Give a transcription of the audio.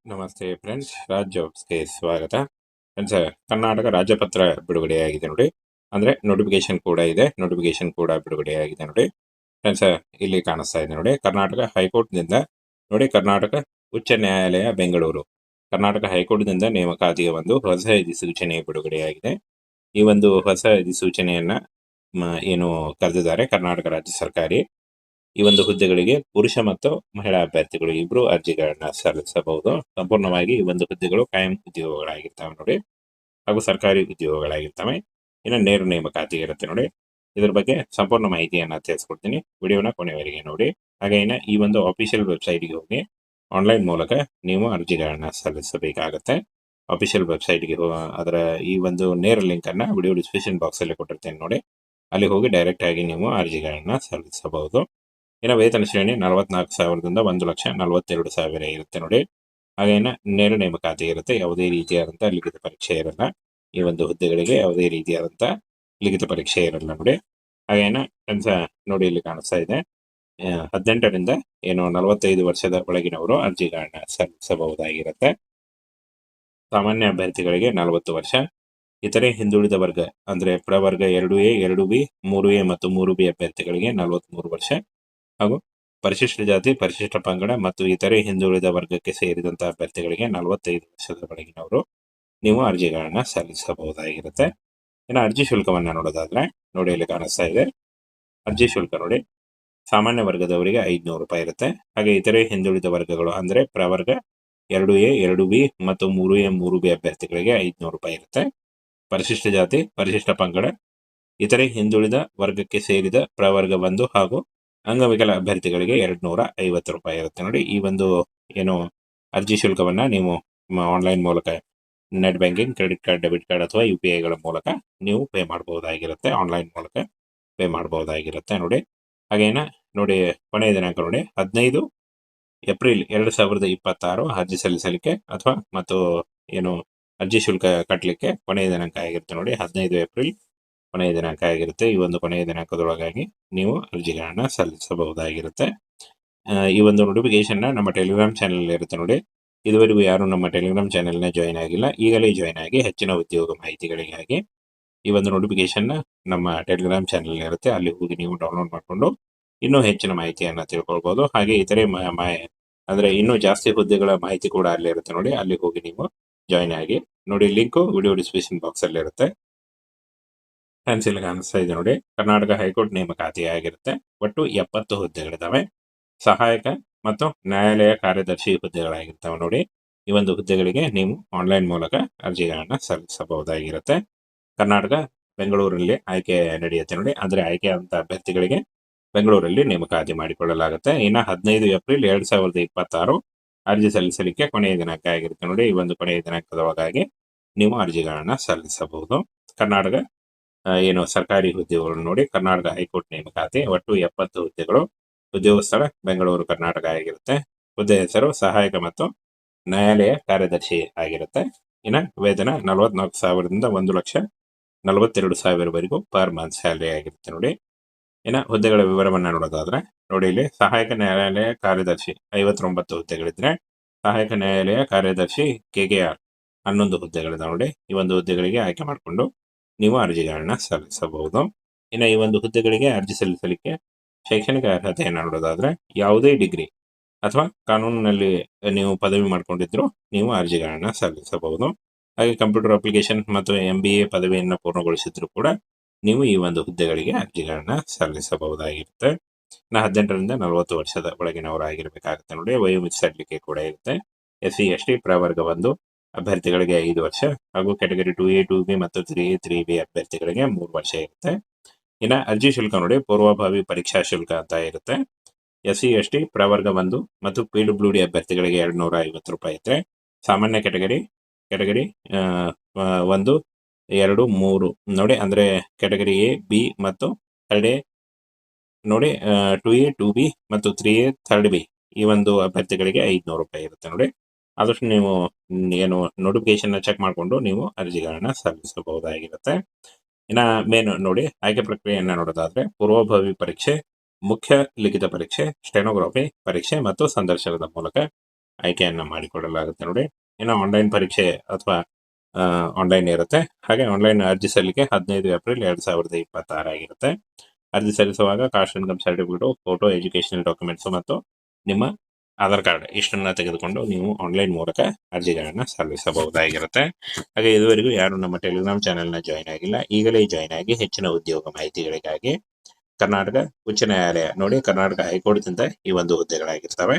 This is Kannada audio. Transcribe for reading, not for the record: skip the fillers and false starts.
ನಮಸ್ತೆ ಫ್ರೆಂಡ್ಸ್, ರಾಜ್ ಜಾಬ್ಸ್ಗೆ ಸ್ವಾಗತ. ಫ್ರೆಂಡ್ಸ್, ಕರ್ನಾಟಕ ರಾಜ್ಯಪತ್ರ ಬಿಡುಗಡೆಯಾಗಿದೆ ನೋಡಿ. ಅಂದರೆ ನೋಟಿಫಿಕೇಶನ್ ಕೂಡ ಇದೆ, ನೋಟಿಫಿಕೇಶನ್ ಕೂಡ ಬಿಡುಗಡೆಯಾಗಿದೆ ನೋಡಿ. ಫ್ರೆಂಡ್ಸ್, ಇಲ್ಲಿ ಕಾಣಿಸ್ತಾ ಇದೆ ನೋಡಿ, ಕರ್ನಾಟಕ ಹೈಕೋರ್ಟ್ನಿಂದ ನೋಡಿ, ಕರ್ನಾಟಕ ಉಚ್ಚ ನ್ಯಾಯಾಲಯ ಬೆಂಗಳೂರು, ಕರ್ನಾಟಕ ಹೈಕೋರ್ಟ್ನಿಂದ ನೇಮಕಾತಿಗೆ ಒಂದು ಹೊಸ ಅಧಿಸೂಚನೆ ಬಿಡುಗಡೆಯಾಗಿದೆ. ಈ ಒಂದು ಹೊಸ ಅಧಿಸೂಚನೆಯನ್ನ ಏನು ಕರೆದಿದ್ದಾರೆ ಕರ್ನಾಟಕ ರಾಜ್ಯ ಸರ್ಕಾರಿ. ಈ ಒಂದು ಹುದ್ದೆಗಳಿಗೆ ಪುರುಷ ಮತ್ತು ಮಹಿಳಾ ಅಭ್ಯರ್ಥಿಗಳು ಇಬ್ರು ಅರ್ಜಿಗಳನ್ನ ಸಲ್ಲಿಸಬಹುದು. ಸಂಪೂರ್ಣವಾಗಿ ಈ ಒಂದು ಹುದ್ದೆಗಳು ಕಾಯಂ ಉದ್ಯೋಗಗಳಾಗಿರ್ತವೆ ನೋಡಿ, ಹಾಗೂ ಸರ್ಕಾರಿ ಉದ್ಯೋಗಗಳಾಗಿರ್ತವೆ. ಇನ್ನು ನೇರ ನೇಮಕಾತಿ ಇರುತ್ತೆ ನೋಡಿ. ಇದ್ರ ಬಗ್ಗೆ ಸಂಪೂರ್ಣ ಮಾಹಿತಿಯನ್ನ ತಿಳಿಸ್ಕೊಡ್ತೀನಿ, ವಿಡಿಯೋನ ಕೊನೆವರೆಗೆ ನೋಡಿ. ಹಾಗೆ ಇನ್ನು ಈ ಒಂದು ಅಫಿಷಿಯಲ್ ವೆಬ್ಸೈಟ್ಗೆ ಹೋಗಿ ಆನ್ಲೈನ್ ಮೂಲಕ ನೀವು ಅರ್ಜಿಗಳನ್ನ ಸಲ್ಲಿಸಬೇಕಾಗತ್ತೆ. ಅಫಿಷಿಯಲ್ ವೆಬ್ಸೈಟ್ಗೆ ಅದರ ಈ ಒಂದು ನೇರ ಲಿಂಕ್ ಅನ್ನ ವಿಡಿಯೋ ಡಿಸ್ಕ್ರಿಪ್ಷನ್ ಬಾಕ್ಸ್ ಅಲ್ಲಿ ಕೊಟ್ಟಿರ್ತೇನೆ ನೋಡಿ. ಅಲ್ಲಿ ಹೋಗಿ ಡೈರೆಕ್ಟ್ ಆಗಿ ನೀವು ಅರ್ಜಿಗಳನ್ನ ಸಲ್ಲಿಸಬಹುದು. ಇನ್ನು ವೇತನ ಶ್ರೇಣಿ 44,000ದಿಂದ 1,42,000 ಇರುತ್ತೆ ನೋಡಿ. ಹಾಗೇನ ನೇರ ನೇಮಕಾತಿ ಇರುತ್ತೆ, ಯಾವುದೇ ರೀತಿಯಾದಂತಹ ಲಿಖಿತ ಪರೀಕ್ಷೆ ಇರಲ್ಲ. ಈ ಒಂದು ಹುದ್ದೆಗಳಿಗೆ ಯಾವುದೇ ರೀತಿಯಾದಂತಹ ಲಿಖಿತ ಪರೀಕ್ಷೆ ಇರಲ್ಲ ನೋಡಿ. ಹಾಗೇನ ಕೆಲಸ ನೋಡಿ, ಇಲ್ಲಿ ಕಾಣಿಸ್ತಾ ಇದೆ 18ರಿಂದ 45 ವರ್ಷದ ಒಳಗಿನವರು ಅರ್ಜಿಗಳನ್ನ ಸಲ್ಲಿಸಬಹುದಾಗಿರುತ್ತೆ. ಸಾಮಾನ್ಯ ಅಭ್ಯರ್ಥಿಗಳಿಗೆ 40 ವರ್ಷ, ಇತರೆ ಹಿಂದುಳಿದ ವರ್ಗ ಅಂದ್ರೆ ಪ್ರವರ್ಗ 2A, 2B, 3A ಮತ್ತು 3B ಅಭ್ಯರ್ಥಿಗಳಿಗೆ 43 ವರ್ಷ, ಹಾಗೂ ಪರಿಶಿಷ್ಟ ಜಾತಿ, ಪರಿಶಿಷ್ಟ ಪಂಗಡ ಮತ್ತು ಇತರೆ ಹಿಂದುಳಿದ ವರ್ಗಕ್ಕೆ ಸೇರಿದಂತಹ ಅಭ್ಯರ್ಥಿಗಳಿಗೆ 45 ವರ್ಷದ ಒಳಗಿನವರು ನೀವು ಅರ್ಜಿಗಳನ್ನ ಸಲ್ಲಿಸಬಹುದಾಗಿರುತ್ತೆ. ಇನ್ನು ಅರ್ಜಿ ಶುಲ್ಕವನ್ನ ನೋಡೋದಾದ್ರೆ ನೋಡಿ, ಇಲ್ಲಿ ಕಾಣಿಸ್ತಾ ಇದೆ ಅರ್ಜಿ ಶುಲ್ಕ ನೋಡಿ. ಸಾಮಾನ್ಯ ವರ್ಗದವರಿಗೆ 500 ರೂಪಾಯಿ ಇರುತ್ತೆ. ಹಾಗೆ ಇತರೆ ಹಿಂದುಳಿದ ವರ್ಗಗಳು ಅಂದ್ರೆ ಪ್ರವರ್ಗ 2A, 2B ಮತ್ತು 3A, 3B ಅಭ್ಯರ್ಥಿಗಳಿಗೆ 500 ರೂಪಾಯಿ ಇರುತ್ತೆ. ಪರಿಶಿಷ್ಟ ಜಾತಿ, ಪರಿಶಿಷ್ಟ ಪಂಗಡ, ಇತರೆ ಹಿಂದುಳಿದ ವರ್ಗಕ್ಕೆ ಸೇರಿದ ಪ್ರವರ್ಗ 1 ಹಾಗೂ ಅಂಗವಿಕಲ ಅಭ್ಯರ್ಥಿಗಳಿಗೆ 250 ರೂಪಾಯಿ ಇರುತ್ತೆ ನೋಡಿ. ಈ ಒಂದು ಏನು ಅರ್ಜಿ ಶುಲ್ಕವನ್ನ ನೀವು ಆನ್ಲೈನ್ ಮೂಲಕ net banking, credit card, debit card ಅಥವಾ UPI ಮೂಲಕ ನೀವು ಪೇ ಮಾಡಬಹುದಾಗಿರುತ್ತೆ. ಆನ್ಲೈನ್ ಮೂಲಕ ಪೇ ಮಾಡಬಹುದಾಗಿರುತ್ತೆ ನೋಡಿ. ಹಾಗೇನ ನೋಡಿ, ಕೊನೆಯ ದಿನಾಂಕ ನೋಡಿ 15 ಏಪ್ರಿಲ್ 2026 ಅರ್ಜಿ ಸಲ್ಲಿಸಲಿಕ್ಕೆ ಅಥವಾ ಮತ್ತು ಏನು ಅರ್ಜಿ ಶುಲ್ಕ ಕಟ್ಟಲಿಕ್ಕೆ ಕೊನೆಯ ದಿನಾಂಕ ಆಗಿರುತ್ತೆ ನೋಡಿ. 15 ಏಪ್ರಿಲ್ ಕೊನೆಯ ದಿನಾಂಕ ಆಗಿರುತ್ತೆ. ಈ ಒಂದು ಕೊನೆಯ ದಿನಾಂಕದೊಳಗಾಗಿ ನೀವು ಅರ್ಜಿಗಳನ್ನ ಸಲ್ಲಿಸಬಹುದಾಗಿರುತ್ತೆ. ಈ ಒಂದು ನೋಟಿಫಿಕೇಶನ್ ನಮ್ಮ ಟೆಲಿಗ್ರಾಮ್ ಚಾನೆಲ್ ಇರುತ್ತೆ ನೋಡಿ. ಇದುವರೆಗೂ ಯಾರು ನಮ್ಮ ಟೆಲಿಗ್ರಾಮ್ ಚಾನೆಲ್ನ ಜಾಯಿನ್ ಆಗಿಲ್ಲ, ಈಗಲೇ ಜಾಯಿನ್ ಆಗಿ ಹೆಚ್ಚಿನ ಉದ್ಯೋಗ ಮಾಹಿತಿಗಳಿಗಾಗಿ ಈ ಒಂದು ನೋಟಿಫಿಕೇಶನ್ ನಮ್ಮ ಟೆಲಿಗ್ರಾಮ್ ಚಾನೆಲ್ ಇರುತ್ತೆ. ಅಲ್ಲಿ ಹೋಗಿ ನೀವು ಡೌನ್ಲೋಡ್ ಮಾಡಿಕೊಂಡು ಇನ್ನೂ ಹೆಚ್ಚಿನ ಮಾಹಿತಿಯನ್ನ ತಿಳ್ಕೊಳ್ಬಹುದು. ಹಾಗೆ ಇತರೆ ಅಂದ್ರೆ ಇನ್ನೂ ಜಾಸ್ತಿ ಹುದ್ದೆಗಳ ಮಾಹಿತಿ ಕೂಡ ಅಲ್ಲಿ ಇರುತ್ತೆ ನೋಡಿ. ಅಲ್ಲಿ ಹೋಗಿ ನೀವು ಜಾಯಿನ್ ಆಗಿ ನೋಡಿ. ಲಿಂಕು ವಿಡಿಯೋ ಡಿಸ್ಕ್ರಿಪ್ಷನ್ ಬಾಕ್ಸ್ ಅಲ್ಲಿ ಇರುತ್ತೆ. ಇಲ್ಲಿ ಕಾಣಿಸ್ತಾ ಇದೆ ನೋಡಿ, ಕರ್ನಾಟಕ ಹೈಕೋರ್ಟ್ ನೇಮಕಾತಿ ಆಗಿರುತ್ತೆ. ಒಟ್ಟು 70 ಹುದ್ದೆಗಳಿದಾವೆ. ಸಹಾಯಕ ಮತ್ತು ನ್ಯಾಯಾಲಯ ಕಾರ್ಯದರ್ಶಿ ಹುದ್ದೆಗಳಾಗಿರ್ತವೆ ನೋಡಿ. ಈ ಒಂದು ಹುದ್ದೆಗಳಿಗೆ ನೀವು ಆನ್ಲೈನ್ ಮೂಲಕ ಅರ್ಜಿಗಳನ್ನ ಸಲ್ಲಿಸಬಹುದಾಗಿರುತ್ತೆ. ಕರ್ನಾಟಕ ಬೆಂಗಳೂರಲ್ಲಿ ಆಯ್ಕೆ ನಡೆಯುತ್ತೆ ನೋಡಿ. ಅಂದ್ರೆ ಆಯ್ಕೆಯಾದಂತಹ ಅಭ್ಯರ್ಥಿಗಳಿಗೆ ಬೆಂಗಳೂರಲ್ಲಿ ನೇಮಕಾತಿ ಮಾಡಿಕೊಳ್ಳಲಾಗುತ್ತೆ. ಇನ್ನು 15 ಏಪ್ರಿಲ್ 2026 ಅರ್ಜಿ ಸಲ್ಲಿಸಲಿಕ್ಕೆ ಕೊನೆಯ ದಿನಾಂಕ ಆಗಿರುತ್ತೆ ನೋಡಿ. ಈ ಒಂದು ಕೊನೆಯ ದಿನಾಂಕದೊಳಗಾಗಿ ನೀವು ಅರ್ಜಿಗಳನ್ನ ಸಲ್ಲಿಸಬಹುದು. ಕರ್ನಾಟಕ ಏನು ಸರ್ಕಾರಿ ಹುದ್ದೆಗಳು ನೋಡಿ, ಕರ್ನಾಟಕ ಹೈಕೋರ್ಟ್ ನೇಮಕಾತಿ ಒಟ್ಟು 70 ಹುದ್ದೆಗಳು. ಉದ್ಯೋಗ ಸ್ಥಳ ಬೆಂಗಳೂರು, ಕರ್ನಾಟಕ ಆಗಿರುತ್ತೆ. ಹುದ್ದೆ ಹೆಸರು ಸಹಾಯಕ ಮತ್ತು ನ್ಯಾಯಾಲಯ ಕಾರ್ಯದರ್ಶಿ ಆಗಿರುತ್ತೆ. ಇನ್ನು ವೇತನ 44,000ದಿಂದ 1,42,000 ಪರ್ ಮಂತ್ ಸ್ಯಾಲರಿ ಆಗಿರುತ್ತೆ ನೋಡಿ. ಇನ್ನು ಹುದ್ದೆಗಳ ವಿವರವನ್ನ ನೋಡೋದಾದ್ರೆ ನೋಡಿ, ಇಲ್ಲಿ ಸಹಾಯಕ ನ್ಯಾಯಾಲಯ ಕಾರ್ಯದರ್ಶಿ 59 ಹುದ್ದೆಗಳಿದ್ರೆ, ಸಹಾಯಕ ನ್ಯಾಯಾಲಯ ಕಾರ್ಯದರ್ಶಿ KKR 11 ಹುದ್ದೆಗಳಿದಾವೆ ನೋಡಿ. ಈ ಒಂದು ಹುದ್ದೆಗಳಿಗೆ ಆಯ್ಕೆ ಮಾಡಿಕೊಂಡು ನೀವು ಅರ್ಜಿಗಳನ್ನ ಸಲ್ಲಿಸಬಹುದು. ಇನ್ನು ಈ ಒಂದು ಹುದ್ದೆಗಳಿಗೆ ಅರ್ಜಿ ಸಲ್ಲಿಸಲಿಕ್ಕೆ ಶೈಕ್ಷಣಿಕ ಅರ್ಹತೆಯನ್ನು ನೋಡೋದಾದ್ರೆ ಯಾವುದೇ ಡಿಗ್ರಿ ಅಥವಾ ಕಾನೂನಿನಲ್ಲಿ ನೀವು ಪದವಿ ಮಾಡ್ಕೊಂಡಿದ್ರು ನೀವು ಅರ್ಜಿಗಳನ್ನ ಸಲ್ಲಿಸಬಹುದು. ಹಾಗೆ ಕಂಪ್ಯೂಟರ್ ಅಪ್ಲಿಕೇಶನ್ ಮತ್ತು MBA ಪದವಿಯನ್ನು ಪೂರ್ಣಗೊಳಿಸಿದ್ರು ಕೂಡ ನೀವು ಈ ಒಂದು ಹುದ್ದೆಗಳಿಗೆ ಅರ್ಜಿಗಳನ್ನ ಸಲ್ಲಿಸಬಹುದಾಗಿರುತ್ತೆ. 18ರಿಂದ 40 ವರ್ಷದ ಒಳಗಿನವರಾಗಿರ್ಬೇಕಾಗುತ್ತೆ ನೋಡಿ. ವಯೋಮಿತಿ ಸಡಿಲಿಕೆ ಕೂಡ ಇರುತ್ತೆ. SC ST ಪ್ರವರ್ಗ 1 ಅಭ್ಯರ್ಥಿಗಳಿಗೆ 5 ವರ್ಷ, ಹಾಗೂ ಕ್ಯಾಟಗರಿ 2A, 2B ಮತ್ತು 3A, 3B ಅಭ್ಯರ್ಥಿಗಳಿಗೆ 3 ವರ್ಷ ಇರುತ್ತೆ. ಇನ್ನು ಅರ್ಜಿ ಶುಲ್ಕ ನೋಡಿ, ಪೂರ್ವಭಾವಿ ಪರೀಕ್ಷಾ ಶುಲ್ಕ ಅಂತ ಇರುತ್ತೆ. SC ST ಪ್ರವರ್ಗ 1 ಮತ್ತು PWD ಅಭ್ಯರ್ಥಿಗಳಿಗೆ 250 ರೂಪಾಯಿ ಇದ್ರೆ, ಸಾಮಾನ್ಯ ಕ್ಯಾಟಗರಿ 1, 2, 3 ನೋಡಿ, ಅಂದ್ರೆ ಕ್ಯಾಟಗರಿ A, B ಮತ್ತು 3A ನೋಡಿ, 2A, 2B ಮತ್ತು 3A, 3B ಈ ಒಂದು ಅಭ್ಯರ್ಥಿಗಳಿಗೆ 500 ರೂಪಾಯಿ ಇರುತ್ತೆ ನೋಡಿ. ಆದಷ್ಟು ನೀವು ಏನು ನೋಟಿಫಿಕೇಶನ್ ಚೆಕ್ ಮಾಡಿಕೊಂಡು ನೀವು ಅರ್ಜಿಗಳನ್ನ ಸಲ್ಲಿಸಬಹುದಾಗಿರುತ್ತೆ. ಇನ್ನು ಮೇನ್ ನೋಡಿ, ಆಯ್ಕೆ ಪ್ರಕ್ರಿಯೆಯನ್ನ ನೋಡೋದಾದ್ರೆ ಪೂರ್ವಭಾವಿ ಪರೀಕ್ಷೆ, ಮುಖ್ಯ ಲಿಖಿತ ಪರೀಕ್ಷೆ, ಸ್ಟೆನೋಗ್ರಫಿ ಪರೀಕ್ಷೆ ಮತ್ತು ಸಂದರ್ಶನದ ಮೂಲಕ ಆಯ್ಕೆಯನ್ನು ಮಾಡಿಕೊಡಲಾಗುತ್ತೆ ನೋಡಿ. ಇನ್ನು ಆನ್ಲೈನ್ ಪರೀಕ್ಷೆ ಅಥವಾ ಆನ್ಲೈನ್ ಇರುತ್ತೆ. ಹಾಗೆ ಆನ್ಲೈನ್ ಅರ್ಜಿ ಸಲ್ಲಿಕೆ 15 ಏಪ್ರಿಲ್ 2026 ಆಗಿರುತ್ತೆ. ಅರ್ಜಿ ಸಲ್ಲಿಸುವಾಗ caste income certificate, photo, educational documents ಮತ್ತು ನಿಮ್ಮ ಆಧಾರ್ ಕಾರ್ಡ್ ಇಷ್ಟನ್ನ ತೆಗೆದುಕೊಂಡು ನೀವು ಆನ್ಲೈನ್ ಮೂಲಕ ಅರ್ಜಿಗಳನ್ನು ಸಲ್ಲಿಸಬಹುದಾಗಿರುತ್ತೆ. ಹಾಗೆ ಇದುವರೆಗೂ ಯಾರು ನಮ್ಮ ಟೆಲಿಗ್ರಾಮ್ ಚಾನೆಲ್ನ ಜಾಯ್ನ್ ಆಗಿಲ್ಲ, ಈಗಲೇ ಜಾಯ್ನ್ ಆಗಿ ಹೆಚ್ಚಿನ ಉದ್ಯೋಗ ಮಾಹಿತಿಗಳಿಗಾಗಿ ಕರ್ನಾಟಕ ಉಚ್ಚ ನ್ಯಾಯಾಲಯ ನೋಡಿ, ಕರ್ನಾಟಕ ಹೈಕೋರ್ಟ್ದಿಂದ ಈ ಒಂದು ಹುದ್ದೆಗಳಾಗಿರ್ತವೆ.